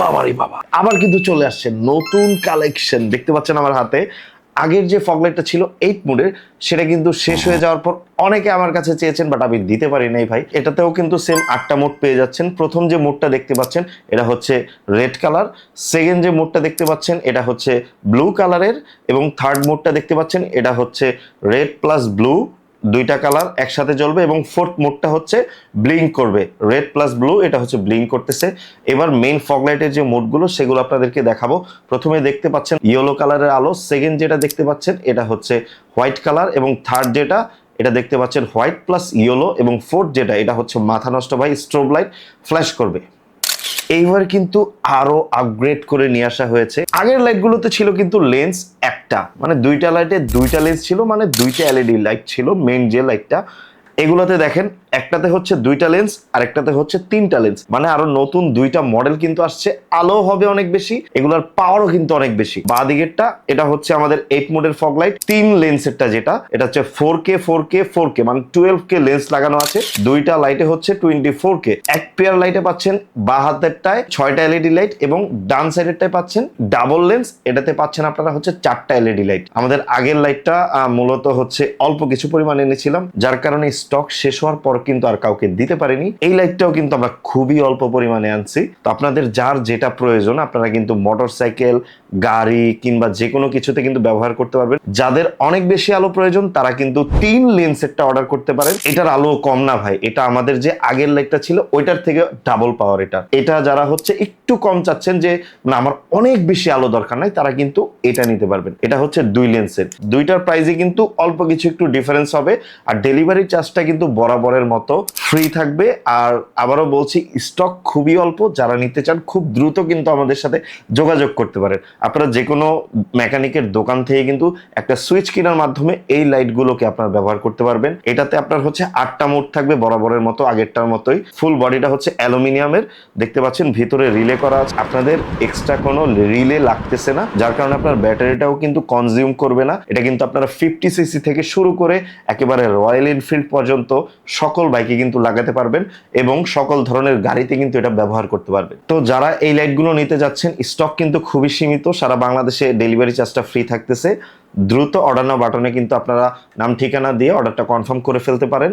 বাবা রে বাবা, আবার কিন্তু চলে আসছে নতুন কালেকশন। দেখতে পাচ্ছেন আমার হাতে আগের যে ফগলাইটটা ছিল 8 মোডের, সেটা কিন্তু শেষ হয়ে যাওয়ার পর অনেকে আমার কাছে চেয়েছেন, বাট আমি দিতে পারি নাই ভাই। এটাতেও কিন্তু সেম 8টা মোড পেয়ে যাচ্ছেন। প্রথম যে মোডটা দেখতে পাচ্ছেন এটা হচ্ছে রেড কালার, সেকেন্ড যে মোডটা দেখতে পাচ্ছেন এটা হচ্ছে ব্লু কালারের, এবং থার্ড মোডটা দেখতে পাচ্ছেন এটা হচ্ছে রেড প্লাস ব্লু, দুইটা কালার একসাথে জ্বলবে, এবং ফোর্থ মোডটা হচ্ছে ব্লিঙ্ক করবে, রেড প্লাস ব্লু, এটা হচ্ছে ব্লিঙ্ক করতেছে। এবার মেইন ফগলাইটের যে মোডগুলো সেগুলো আপনাদেরকে দেখাবো। প্রথমে দেখতে পাচ্ছেন ইয়েলো কালারের আলো, সেকেন্ড যেটা দেখতে পাচ্ছেন এটা হচ্ছে হোয়াইট কালার, এবং থার্ড যেটা এটা দেখতে পাচ্ছেন হোয়াইট প্লাস ইয়েলো, এবং ফোর্থ যেটা এটা হচ্ছে মাথা নষ্ট ভাই, স্ট্রোব লাইট ফ্ল্যাশ করবে। এইবার কিন্তু আরো আপগ্রেড করে নিয়ে আসা হয়েছে। আগের লাইটগুলোতে ছিল কিন্তু লেন্স একটা, মানে দুইটা লাইটে দুইটা লেন্স ছিল, মানে দুইটা এলইডি লাইট ছিল মেইন যে লাইটটা। এগুলোতে দেখেন একটাতে হচ্ছে দুইটা লেন্স আর একটাতে হচ্ছে তিনটা লেন্স, মানে আরো নতুন দুইটা মডেল কিন্তু আসছে। আলো হবে অনেক বেশি, এগুলোর পাওয়ারও কিন্তু অনেক বেশি। বাঁ দিকেরটা এটা হচ্ছে আমাদের 8 মোডের ফগ লাইট, তিন লেন্সেরটা যেটা এটা হচ্ছে 4K মানে 12K লেন্স লাগানো আছে। দুইটা লাইটে হচ্ছে 24K। এক পেয়ার লাইটে পাচ্ছেন বাঁ হাতেরটায় 6টা এলইডি লাইট, এবং ডান সাইডেরটায় পাচ্ছেন ডাবল লেন্স, এটাতে পাচ্ছেন আপনারা হচ্ছে 4টা এলইডি লাইট। আমাদের আগের লাইটটা মূলত হচ্ছে অল্প কিছু পরিমাণে এনেছিলাম, যার কারণে স্টক শেষ হওয়ার পর কিন্তু আর কাউকে দিতে পারিনি। এই লাইটটাও কিন্তু আমরা খুবই অল্প পরিমাণে আনছি। তো আপনাদের যার যেটা প্রয়োজন আপনারা কিন্তু মোটরসাইকেল, গাড়ি কিংবা যে কোনো কিছুতে কিন্তু ব্যবহার করতে পারবেন। যাদের অনেক বেশি আলো প্রয়োজন তারা কিন্তু 3 লেন্সেরটা অর্ডার করতে পারেন। এটার আলো কম না ভাই, এটা আমাদের যে আগের লাইটটা ছিল ওইটার থেকে ডাবল পাওয়ার। এটা যারা হচ্ছে একটু কম চাচ্ছেন যে না আমার অনেক বেশি আলো দরকার নাই, তারা কিন্তু এটা নিতে পারবেন। এটা হচ্ছে 2 লেন্সের, দুইটার প্রাইসে কিন্তু অল্প কিছু একটু ডিফারেন্স হবে। আর ডেলিভারি চার্জটা কিন্তু বরাবরের মতো ফ্রি থাকবে। আর আবারও বলছি, স্টক খুবই অল্প, যারা নিতে চান খুব দ্রুত কিন্তু আমাদের সাথে যোগাযোগ করতে পারেন। আপনারা যে কোনো মেকানিকের দোকান থেকে কিন্তু একটা সুইচ কেনার মাধ্যমে এই লাইটগুলোকে আপনারা ব্যবহার করতে পারবেন। এটাতে আপনার হচ্ছে 8টা মোড থাকবে বরাবরের মতো, আগেরটার মতোই। ফুল বডিটা হচ্ছে অ্যালুমিনিয়ামের, দেখতে পাচ্ছেন ভিতরে রিলে করা আছে। আপনাদের এক্সট্রা কোনো রিলে লাগতেছে না, যার কারণে আপনার ব্যাটারিটাও কিন্তু কনজিউম করবে না। এটা কিন্তু আপনারা 50cc থেকে শুরু করে একেবারে রয়্যাল এনফিল্ড পর্যন্ত সকল বাইকে কিন্তু লাগাতে পারবেন, এবং সকল ধরনের গাড়িতে কিন্তু এটা ব্যবহার করতে পারবেন। তো যারা এই লাইটগুলো নিতে যাচ্ছেন, স্টক কিন্তু খুবই সীমিত, সারা বাংলাদেশে ডেলিভারি চার্জটা ফ্রি থাকতেছে। দ্রুত অর্ডার নাও বাটনে কিন্তু আপনারা নাম ঠিকানা দিয়ে অর্ডারটা কনফার্ম করে ফেলতে পারেন।